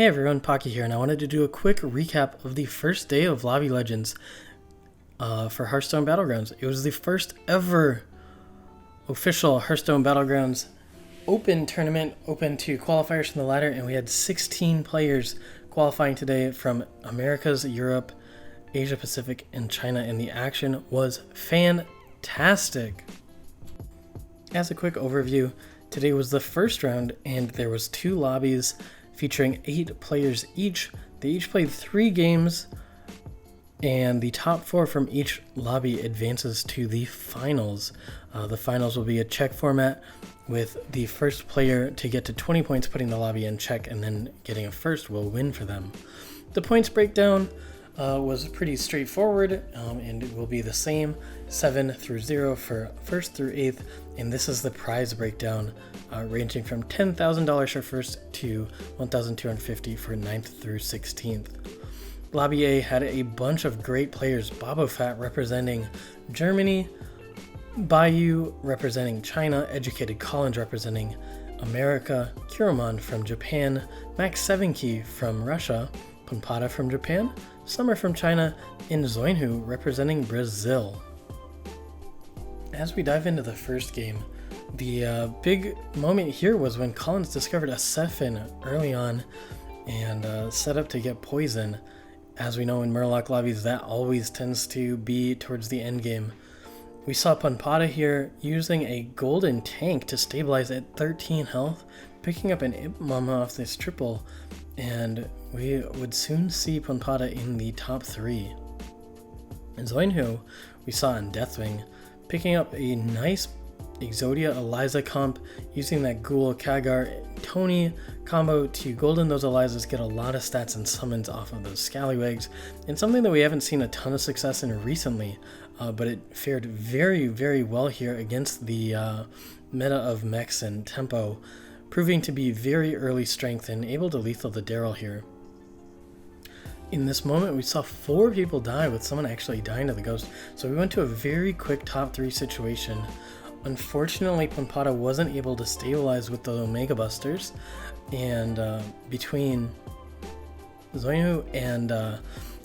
Hey everyone, Pocky here, and I wanted to do a quick recap of the first day of Lobby Legends for Hearthstone Battlegrounds. It was the first ever official Hearthstone Battlegrounds open tournament, open to qualifiers from the ladder, and we had 16 players qualifying today from Americas, Europe, Asia Pacific, and China, and the action was fantastic. As a quick overview, today was the first round, and there was 2 lobbies featuring 8 players each. They each played 3 games, and the top 4 from each lobby advances to the finals. The finals will be a check format, with the first player to get to 20 points putting the lobby in check, and then getting a first will win for them. The points breakdown was pretty straightforward, and it will be the same 7 through 0 for 1st through 8th, and this is the prize breakdown, ranging from $10,000 for 1st to $1,250 for 9th through 16th. Lobby A had a bunch of great players: Bobofat representing Germany, Bayou representing China, Educated Collins representing America, Kuramon from Japan, Max 7key from Russia, Punpada from Japan, Summer from China, and Zoinhu representing Brazil. As we dive into the first game, the big moment here was when Collins discovered a Sephin early on and set up to get poison. As we know in Murloc lobbies, that always tends to be towards the end game. We saw Punpada here using a golden tank to stabilize at 13 health, picking up an Imp Mama off this triple, and we would soon see Punpada in the top 3. And Zoinhu we saw in Deathwing, picking up a nice Exodia Eliza comp, using that Ghoul Kagar Tony combo to golden those Elizas, get a lot of stats and summons off of those Scallywags, and something that we haven't seen a ton of success in recently, but it fared very, very well here against the meta of mechs and tempo, proving to be very early strength and able to lethal the Daryl here. In this moment, we saw 4 people die, with someone actually dying to the Ghost, so we went to a very quick top 3 situation. Unfortunately, Punpada wasn't able to stabilize with the Omega Busters, and between Zoinhu and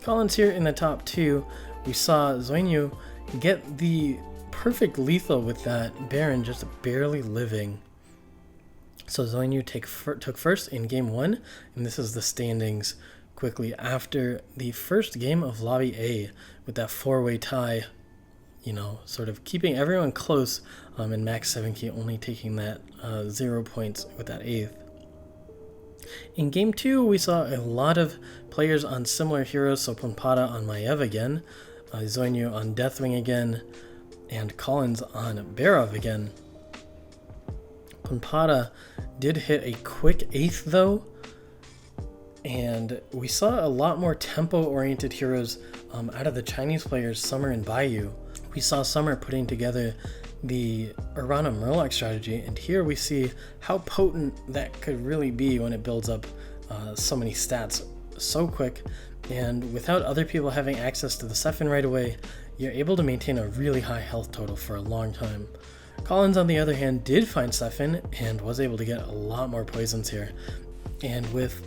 Collins here in the top 2, we saw Zoinhu get the perfect lethal with that Baron just barely living. So Zoinhu took first in game 1, and this is the standings quickly after the first game of Lobby A, with that 4-way tie, sort of keeping everyone close, and Max 7key only taking that 0 points with that 8th. In game 2, we saw a lot of players on similar heroes, so Punpada on Maiev again, Zoinhu on Deathwing again, and Collins on Barov again. Punpada did hit a quick 8th though, and we saw a lot more tempo-oriented heroes out of the Chinese players, Summer and Bayou. We saw Summer putting together the Arana Murloc strategy, and here we see how potent that could really be when it builds up so many stats so quick, and without other people having access to the Sephin right away, you're able to maintain a really high health total for a long time. Collins, on the other hand, did find Sephin and was able to get a lot more poisons here, and with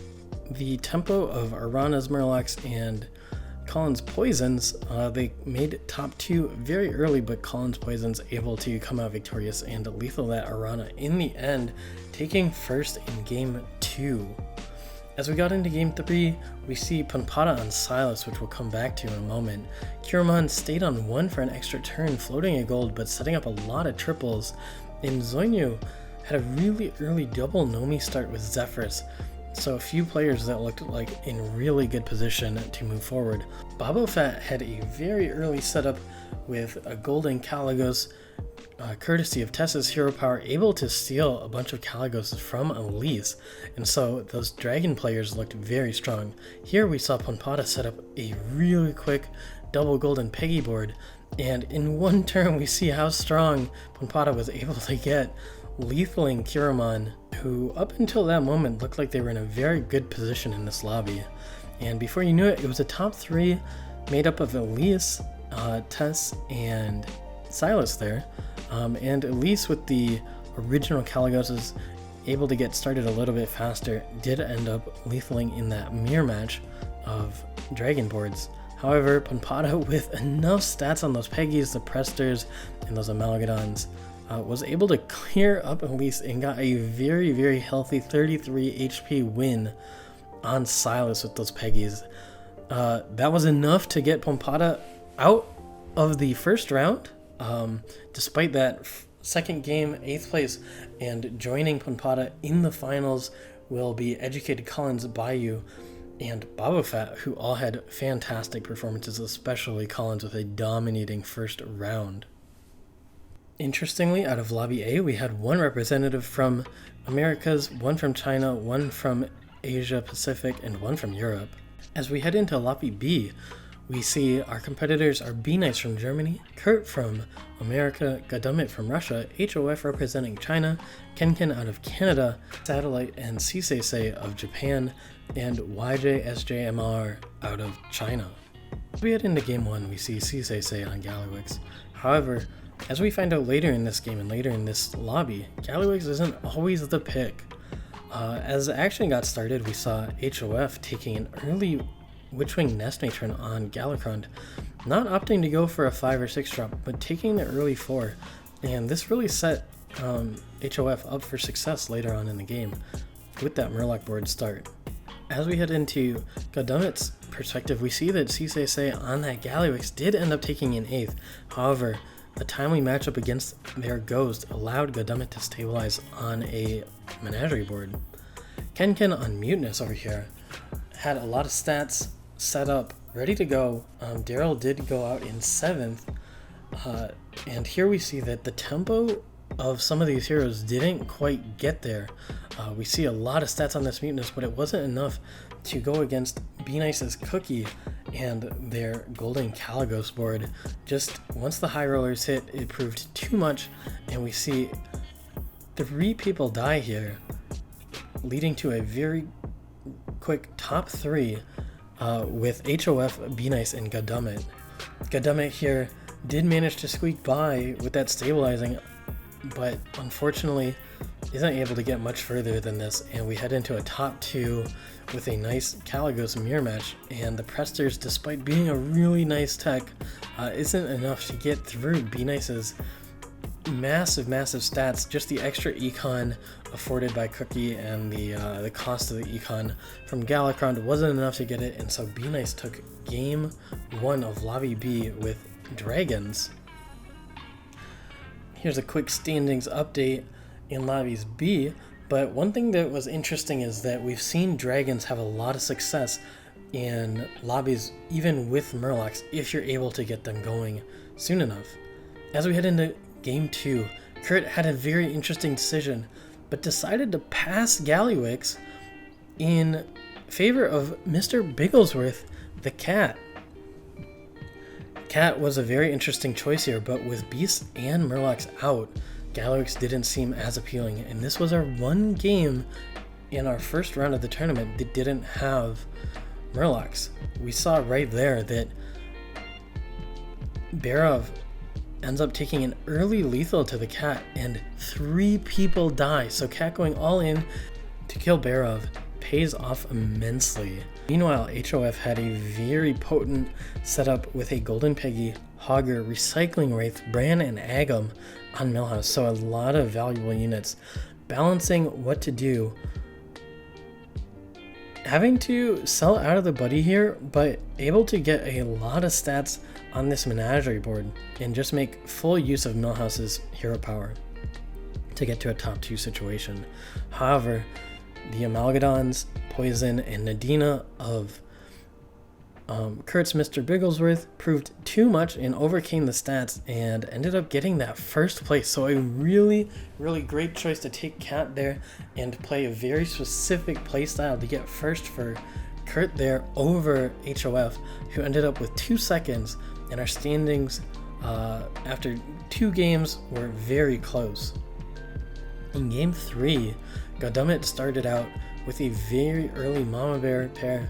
the tempo of Arana's Murlocs and Collins' poisons, they made top 2 very early, but Collins' poisons able to come out victorious and lethal that Arana in the end, taking first in game 2. As we got into game 3, we see Punpada on Silas, which we'll come back to in a moment. Kuramon stayed on 1 for an extra turn, floating a gold, but setting up a lot of triples, and Zoinhu had a really early double Nomi start with Zephyrus, so a few players that looked like in really good position to move forward. Bobofat had a very early setup with a golden Kaligos, courtesy of Tessa's hero power, able to steal a bunch of Kaligoses from Elise, and so those dragon players looked very strong. Here we saw Punpada set up a really quick double golden Peggy board, and in one turn we see how strong Punpada was able to get, lethaling Kuramon, who up until that moment looked like they were in a very good position in this lobby. And before you knew it, it was a top 3 made up of Elise, Tess, and Silas there. And Elise with the original Kaligoses able to get started a little bit faster, did end up lethaling in that mirror match of dragon boards. However, Ponpada, with enough stats on those Peggies, the Presters, and those Amalgadons, was able to clear up at least and got a very, very healthy 33 HP win on Silas with those Peggies. That was enough to get Ponpada out of the first round, despite that second game, 8th place, and joining Ponpada in the finals will be Educated Collins, Bayou, and Babafat, who all had fantastic performances, especially Collins with a dominating first round. Interestingly, out of Lobby A, we had one representative from Americas, one from China, one from Asia Pacific, and one from Europe. As we head into Lobby B, we see our competitors are B-Nice from Germany, Kurt from America, Gadumit from Russia, HOF representing China, Kenken out of Canada, Satellite and Sisei of Japan, and YJSJMR out of China. As we head into Game 1, we see Sisei on Gallywix. However, as we find out later in this game and later in this lobby, Gallywix isn't always the pick. As the action got started, we saw HOF taking an early Witchwing Nest Matron on Galakron, not opting to go for a 5 or 6 drop, but taking the early 4, and this really set HOF up for success later on in the game with that Murloc board start. As we head into Gadumit's perspective, we see that Sisei on that Gallywix did end up taking an 8th. However, a timely matchup against their Ghost allowed Gadumit to stabilize on a Menagerie board. Kenken on Mutinous over here had a lot of stats set up, ready to go. Daryl did go out in 7th, and here we see that the tempo of some of these heroes didn't quite get there. We see a lot of stats on this Mutinous, but it wasn't enough to go against B-Nice's Cookie and their Golden Caligos board. Just once the high rollers hit, it proved too much, and we see 3 people die here, leading to a very quick top 3 with HOF, B-Nice, and Gadumit. Gadumit here did manage to squeak by with that stabilizing, but unfortunately isn't able to get much further than this, and we head into a top 2 with a nice Caligos mirror match, and the Presters, despite being a really nice tech, isn't enough to get through B-Nice's massive stats. Just the extra econ afforded by Cookie and the cost of the econ from Galakron wasn't enough to get it, and so B-Nice took game 1 of Lobby B with Dragons. Here's a quick standings update in Lobbies B, but one thing that was interesting is that we've seen Dragons have a lot of success in lobbies even with Murlocs if you're able to get them going soon enough. As we head into Game 2, Kurt had a very interesting decision, but decided to pass Gallywix in favor of Mr. Bigglesworth, the cat. Cat was a very interesting choice here, but with Beasts and Murlocs out, Gallywix didn't seem as appealing, and this was our one game in our first round of the tournament that didn't have Murlocs. We saw right there that Barov ends up taking an early lethal to the cat, and 3 people die, so Cat going all in to kill Barov pays off immensely. Meanwhile, HOF had a very potent setup with a Golden Peggy, Hogger, Recycling Wraith, Bran, and Agam on Millhouse, so a lot of valuable units. Balancing what to do. Having to sell out of the buddy here, but able to get a lot of stats on this Menagerie board and just make full use of Millhouse's hero power to get to a top 2 situation. However, the Amalgadons, Poison, and Nadina of Kurt's Mr. Bigglesworth proved too much and overcame the stats and ended up getting that first place. So a really great choice to take Cat there and play a very specific playstyle to get first for Kurt there over HOF, who ended up with 2 seconds, and our standings after 2 games were very close. In Game 3, Gadumit started out with a very early Mama Bear pair,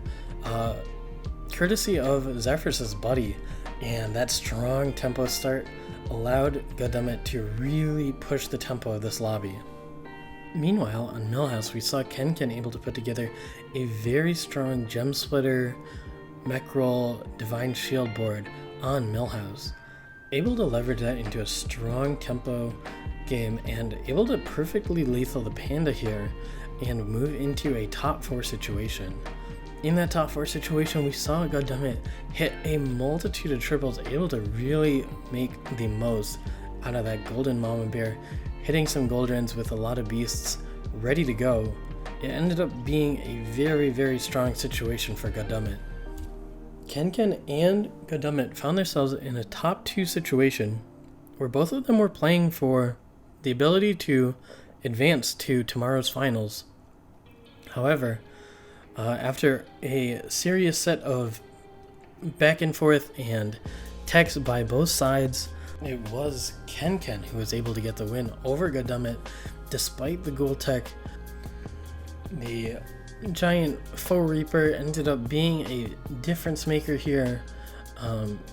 courtesy of Zephyrus' buddy, and that strong tempo start allowed Gadumit to really push the tempo of this lobby. Meanwhile, on Millhouse, we saw Ken able to put together a very strong Gem Splitter, Mech Roll, Divine Shield board on Millhouse. Able to leverage that into a strong tempo game and able to perfectly lethal the Panda here and move into a top 4 situation. In that top 4 situation, we saw Goddammit hit a multitude of triples, able to really make the most out of that golden Mama Bear, hitting some Goldrens with a lot of beasts ready to go. It ended up being a very, very strong situation for Goddammit. Ken and Goddammit found themselves in a top 2 situation where both of them were playing for the ability to advance to tomorrow's finals. However, after a serious set of back and forth and techs by both sides, it was Ken who was able to get the win over Goddammit despite the ghoul tech. The giant faux reaper ended up being a difference maker here,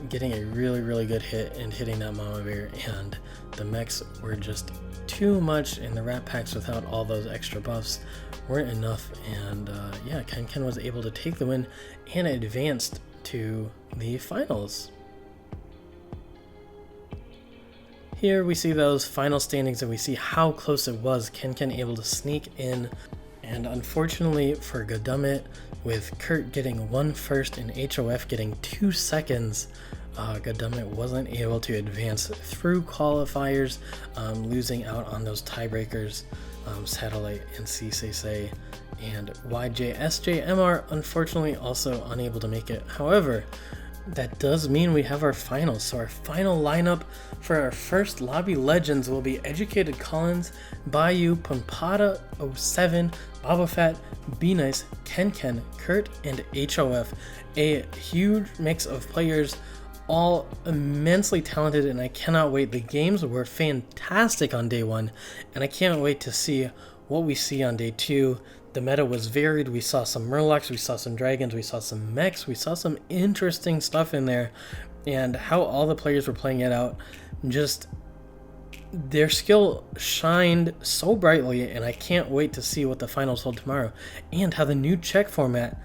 getting a really, really good hit and hitting that Mama Bear, and the mechs were just too much, and the rat packs without all those extra buffs weren't enough, and yeah, Ken was able to take the win and advanced to the finals. Here we see those final standings and we see how close it was. Ken able to sneak in, and unfortunately for Goddammit, with Kurt getting 1 first and HOF getting 2 seconds, Goddammit wasn't able to advance through qualifiers, losing out on those tiebreakers, Satellite and CCC, and YJSJMR unfortunately also unable to make it. However, that does mean we have our finals. So our final lineup for our first Lobby Legends will be Educated Collins, Bayou, Pompada 07, Baba Fett, Be Nice, Ken, Kurt, and HOF. A huge mix of players, all immensely talented, and I cannot wait. The games were fantastic on day 1, and I can't wait to see what we see on day 2. The meta was varied. We saw some Murlocs, we saw some Dragons, we saw some Mechs, we saw some interesting stuff in there, and how all the players were playing it out. Just their skill shined so brightly, and I can't wait to see what the finals hold tomorrow and how the new check format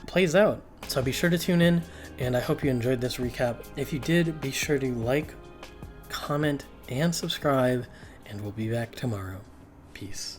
plays out. So be sure to tune in, and I hope you enjoyed this recap. If you did, be sure to like, comment, and subscribe, and we'll be back tomorrow. Peace.